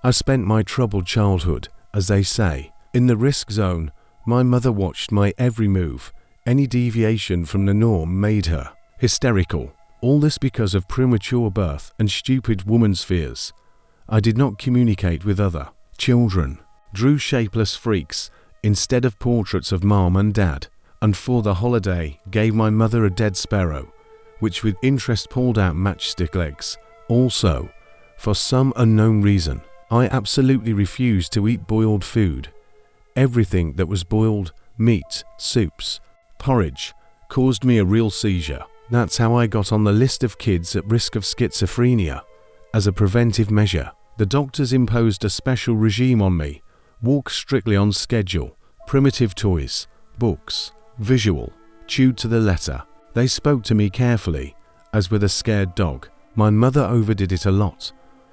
I spent my troubled childhood, as they say, in the risk zone. My mother watched my every move. Any deviation from the norm made her hysterical. All this because of premature birth and stupid woman's fears. I did not communicate with other children, drew shapeless freaks instead of portraits of mom and dad, and for the holiday gave my mother a dead sparrow, which with interest pulled out matchstick legs. Also, for some unknown reason, I absolutely refused to eat boiled food. Everything that was boiled, meat, soups, porridge, caused me a real seizure. That's how I got on the list of kids at risk of schizophrenia. As a preventive measure, the doctors imposed a special regime on me. Walk strictly on schedule, primitive toys, books, visual, chewed to the letter. They spoke to me carefully, as with a scared dog. My mother overdid it a lot,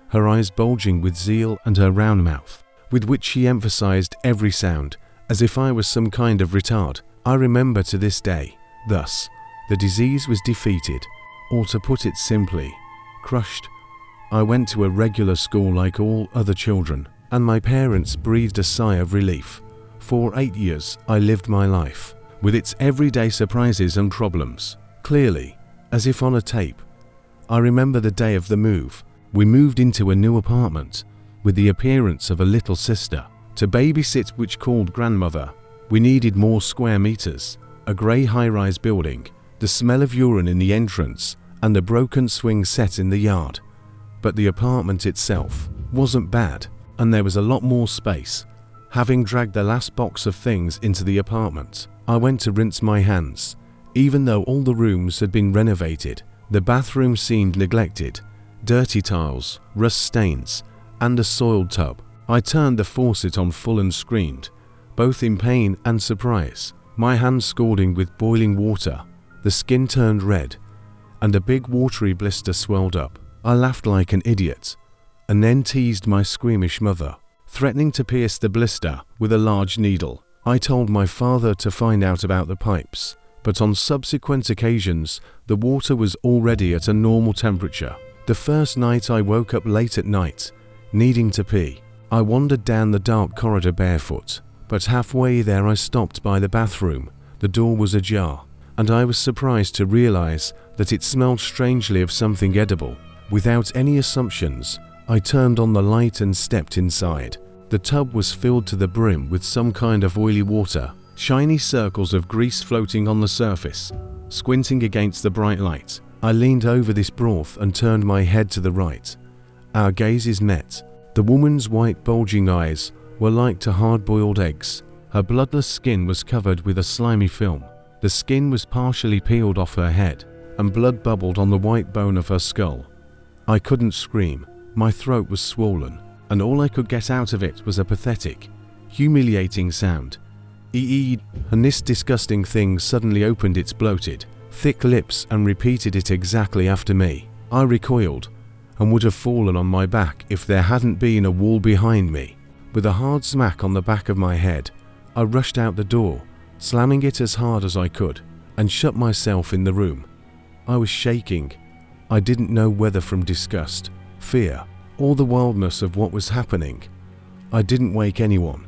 her eyes bulging with zeal and her round mouth, with which she emphasized every sound, as if I was some kind of retard. I remember to this day. Thus, the disease was defeated, or to put it simply, crushed. I went to a regular school like all other children, and my parents breathed a sigh of relief. For 8 years, I lived my life, with its everyday surprises and problems, clearly, as if on a tape. I remember the day of the move. We moved into a new apartment, with the appearance of a little sister, to babysit, which called grandmother. We needed more square meters, a grey high-rise building, the smell of urine in the entrance, and a broken swing set in the yard. But the apartment itself wasn't bad, and there was a lot more space. Having dragged the last box of things into the apartment, I went to rinse my hands. Even though all the rooms had been renovated, the bathroom seemed neglected. Dirty tiles, rust stains, and a soiled tub. I turned the faucet on full and screamed, both in pain and surprise. My hands scalding with boiling water. The skin turned red, and a big watery blister swelled up. I laughed like an idiot, and then teased my squeamish mother, threatening to pierce the blister with a large needle. I told my father to find out about the pipes, but on subsequent occasions, the water was already at a normal temperature. The first night I woke up late at night, needing to pee. I wandered down the dark corridor barefoot, but halfway there I stopped by the bathroom. The door was ajar, and I was surprised to realize that it smelled strangely of something edible. Without any assumptions, I turned on the light and stepped inside. The tub was filled to the brim with some kind of oily water, shiny circles of grease floating on the surface. Squinting against the bright light, I leaned over this broth and turned my head to the right. Our gazes met. The woman's white bulging eyes were like to hard-boiled eggs. Her bloodless skin was covered with a slimy film. The skin was partially peeled off her head, and blood bubbled on the white bone of her skull. I couldn't scream. My throat was swollen, and all I could get out of it was a pathetic, humiliating sound. Ee, and this disgusting thing suddenly opened its bloated, thick lips and repeated it exactly after me. I recoiled, and would have fallen on my back if there hadn't been a wall behind me. With a hard smack on the back of my head, I rushed out the door, slamming it as hard as I could, and shut myself in the room. I was shaking. I didn't know whether from disgust, fear, or the wildness of what was happening. I didn't wake anyone.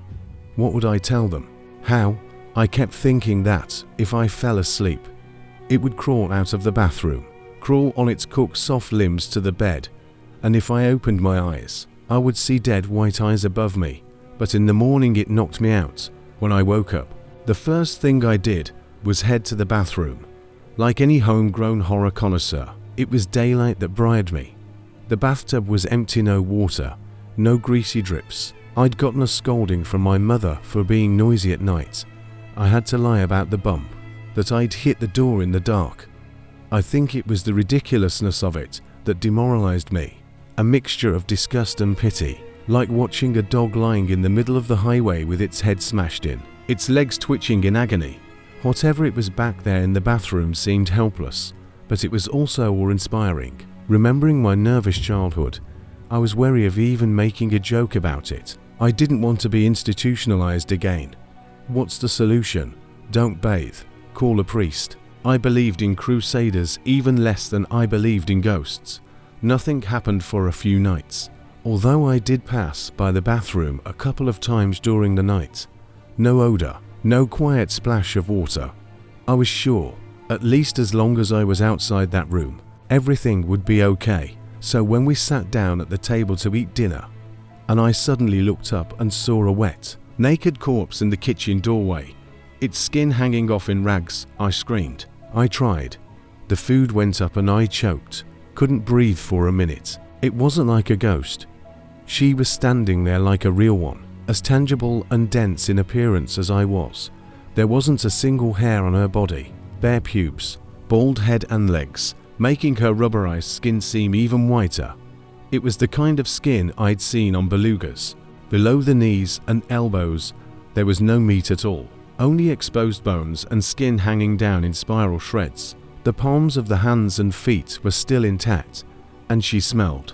What would I tell them? How? I kept thinking that, if I fell asleep, it would crawl out of the bathroom, crawl on its cooked soft limbs to the bed, and if I opened my eyes, I would see dead white eyes above me. But in the morning it knocked me out. When I woke up, the first thing I did was head to the bathroom. Like any homegrown horror connoisseur, it was daylight that bribed me. The bathtub was empty, no water, no greasy drips. I'd gotten a scolding from my mother for being noisy at night. I had to lie about the bump, that I'd hit the door in the dark. I think it was the ridiculousness of it that demoralized me. A mixture of disgust and pity, like watching a dog lying in the middle of the highway with its head smashed in, its legs twitching in agony. Whatever it was back there in the bathroom seemed helpless, but it was also awe-inspiring. Remembering my nervous childhood, I was wary of even making a joke about it. I didn't want to be institutionalized again. What's the solution? Don't bathe. Call a priest. I believed in crusaders even less than I believed in ghosts. Nothing happened for a few nights. Although I did pass by the bathroom a couple of times during the night, no odor, no quiet splash of water. I was sure, at least as long as I was outside that room, everything would be okay. So when we sat down at the table to eat dinner, and I suddenly looked up and saw a wet, naked corpse in the kitchen doorway, its skin hanging off in rags, I screamed. I tried. The food went up and I choked, couldn't breathe for a minute. It wasn't like a ghost. She was standing there like a real one, as tangible and dense in appearance as I was. There wasn't a single hair on her body, bare pubes, bald head and legs, making her rubberized skin seem even whiter. It was the kind of skin I'd seen on belugas. Below the knees and elbows, there was no meat at all, only exposed bones and skin hanging down in spiral shreds. The palms of the hands and feet were still intact, and she smelled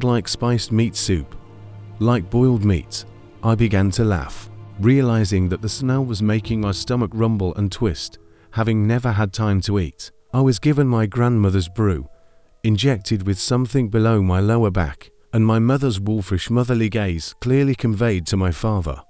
like spiced meat soup, like boiled meat. I began to laugh, realizing that the smell was making my stomach rumble and twist. Having never had time to eat, I was given my grandmother's brew, injected with something below my lower back, and my mother's wolfish motherly gaze clearly conveyed to my father.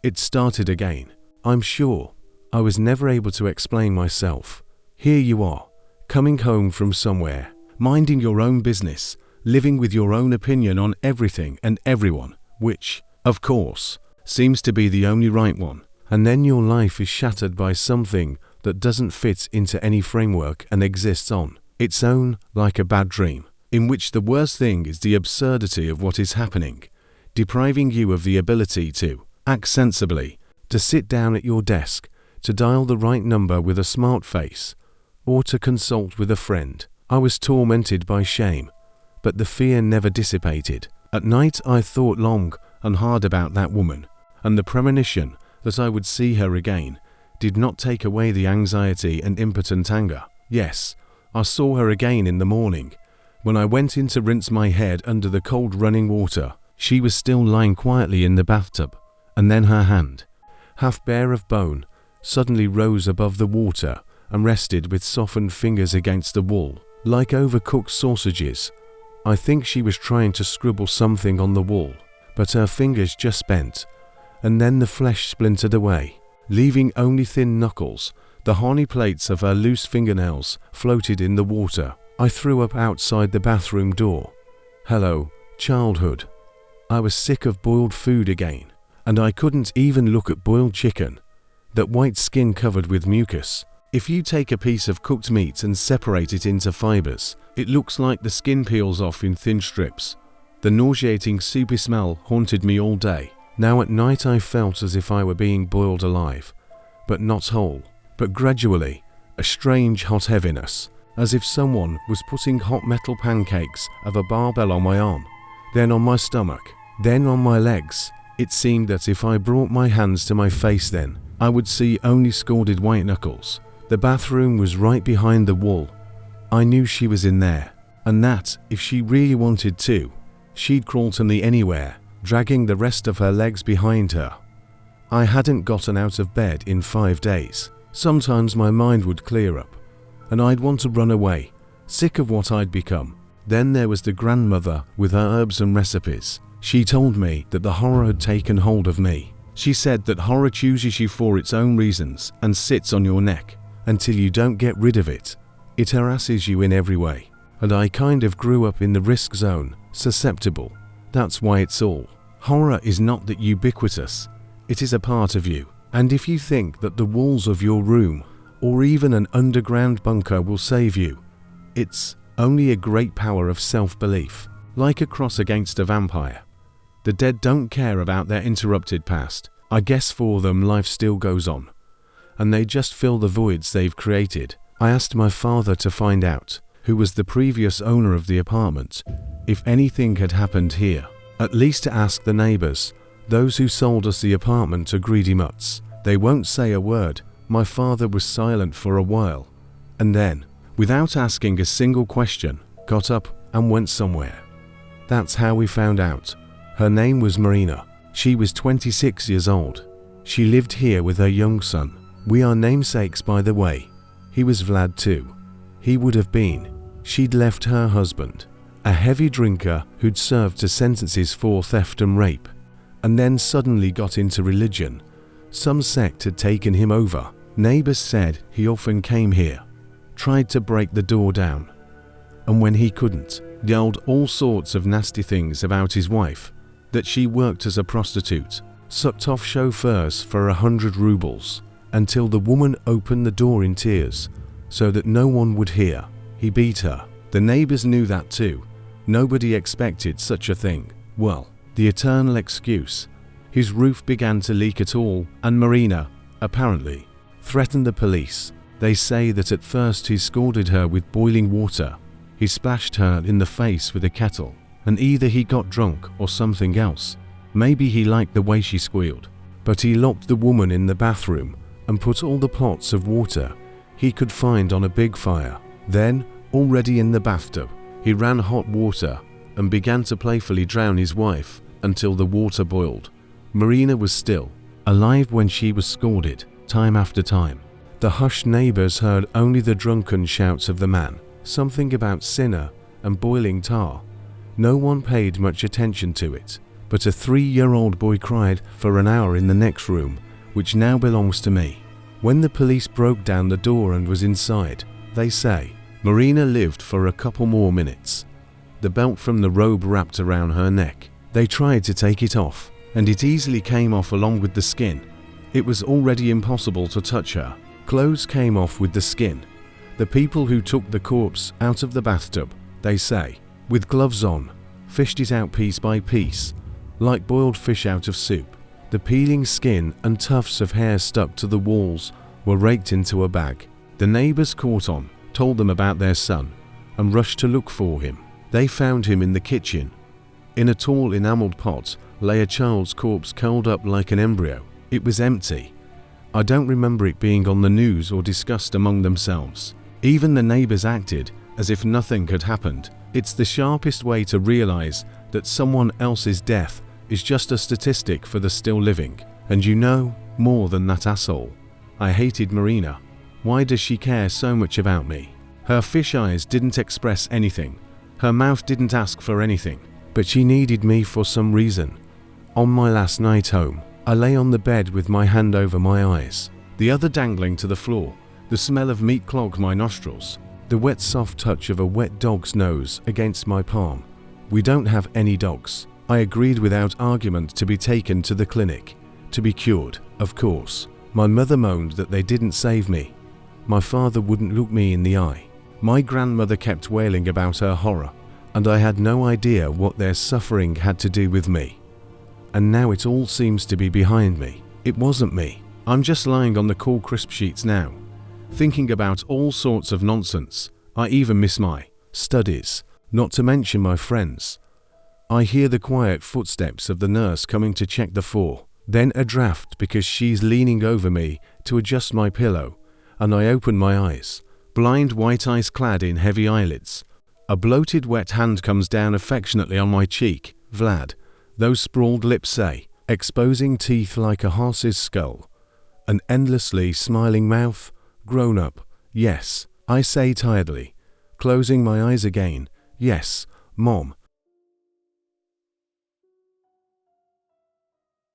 It started again. I'm sure I was never able to explain myself. Here you are, coming home from somewhere, minding your own business, living with your own opinion on everything and everyone, which, of course, seems to be the only right one, and then your life is shattered by something that doesn't fit into any framework and exists on its own like a bad dream, in which the worst thing is the absurdity of what is happening, depriving you of the ability to act sensibly, to sit down at your desk, to dial the right number with a smart face, or to consult with a friend. I was tormented by shame, but the fear never dissipated. At night I thought long and hard about that woman, and the premonition that I would see her again did not take away the anxiety and impotent anger. Yes, I saw her again in the morning. When I went in to rinse my head under the cold running water, she was still lying quietly in the bathtub, and then her hand, half bare of bone, suddenly rose above the water and rested with softened fingers against the wall, like overcooked sausages. I think she was trying to scribble something on the wall, but her fingers just bent, and then the flesh splintered away, leaving only thin knuckles. The horny plates of her loose fingernails floated in the water. I threw up outside the bathroom door. Hello, childhood. I was sick of boiled food again, and I couldn't even look at boiled chicken. That white skin covered with mucus. If you take a piece of cooked meat and separate it into fibers, it looks like the skin peels off in thin strips. The nauseating soupy smell haunted me all day. Now at night I felt as if I were being boiled alive, but not whole. But gradually, a strange hot heaviness, as if someone was putting hot metal pancakes of a barbell on my arm, then on my stomach, then on my legs. It seemed that if I brought my hands to my face then, I would see only scalded white knuckles. The bathroom was right behind the wall. I knew she was in there, and that, if she really wanted to, she'd crawl to me anywhere, dragging the rest of her legs behind her. I hadn't gotten out of bed in 5 days. Sometimes my mind would clear up, and I'd want to run away, sick of what I'd become. Then there was the grandmother with her herbs and recipes. She told me that the horror had taken hold of me. She said that horror chooses you for its own reasons and sits on your neck until you don't get rid of it. It harasses you in every way. And I kind of grew up in the risk zone, susceptible. That's why it's all. Horror is not that ubiquitous. It is a part of you. And if you think that the walls of your room or even an underground bunker will save you, it's only a great power of self-belief, like a cross against a vampire. The dead don't care about their interrupted past. I guess for them life still goes on, and they just fill the voids they've created. I asked my father to find out, who was the previous owner of the apartment, if anything had happened here, at least to ask the neighbors. Those who sold us the apartment are greedy mutts. They won't say a word. My father was silent for a while, and then, without asking a single question, got up and went somewhere. That's how we found out. Her name was Marina. She was 26 years old. She lived here with her young son. We are namesakes, by the way. He was Vlad too. He would have been. She'd left her husband, a heavy drinker who'd served to sentences for theft and rape, and then suddenly got into religion. Some sect had taken him over. Neighbors said he often came here, tried to break the door down, and when he couldn't, yelled all sorts of nasty things about his wife, that she worked as a prostitute, sucked off chauffeurs for 100 rubles, until the woman opened the door in tears so that no one would hear. He beat her. The neighbors knew that too. Nobody expected such a thing. Well, the eternal excuse. His roof began to leak at all, and Marina, apparently, threatened the police. They say that at first he scalded her with boiling water. He splashed her in the face with a kettle, and either he got drunk or something else. Maybe he liked the way she squealed. But he locked the woman in the bathroom and put all the pots of water he could find on a big fire. Then, already in the bathtub, he ran hot water and began to playfully drown his wife until the water boiled. Marina was still alive when she was scalded, time after time. The hushed neighbors heard only the drunken shouts of the man, something about sinner and boiling tar. No one paid much attention to it, but a 3-year-old boy cried for an hour in the next room, which now belongs to me. When the police broke down the door and was inside, they say, Marina lived for a couple more minutes. The belt from the robe wrapped around her neck. They tried to take it off, and it easily came off along with the skin. It was already impossible to touch her. Clothes came off with the skin. The people who took the corpse out of the bathtub, they say, with gloves on, fished it out piece by piece, like boiled fish out of soup. The peeling skin and tufts of hair stuck to the walls were raked into a bag. The neighbors caught on, told them about their son, and rushed to look for him. They found him in the kitchen. In a tall enameled pot lay a child's corpse curled up like an embryo. It was empty. I don't remember it being on the news or discussed among themselves. Even the neighbors acted as if nothing had happened. It's the sharpest way to realize that someone else's death is just a statistic for the still living. And you know, more than that asshole. I hated Marina. Why does she care so much about me? Her fish eyes didn't express anything. Her mouth didn't ask for anything. But she needed me for some reason. On my last night home, I lay on the bed with my hand over my eyes, the other dangling to the floor. The smell of meat clogged my nostrils. The wet soft touch of a wet dog's nose against my palm. We don't have any dogs. I agreed without argument to be taken to the clinic, to be cured, of course. My mother moaned that they didn't save me. My father wouldn't look me in the eye. My grandmother kept wailing about her horror, and I had no idea what their suffering had to do with me. And now it all seems to be behind me. It wasn't me. I'm just lying on the cool crisp sheets now, thinking about all sorts of nonsense. I even miss my studies, not to mention my friends. I hear the quiet footsteps of the nurse coming to check the floor, then a draft because she's leaning over me to adjust my pillow, and I open my eyes, blind white eyes clad in heavy eyelids. A bloated wet hand comes down affectionately on my cheek. Vlad, those sprawled lips say, exposing teeth like a horse's skull. An endlessly smiling mouth. Grown up. Yes, I say tiredly, closing my eyes again. Yes, Mom,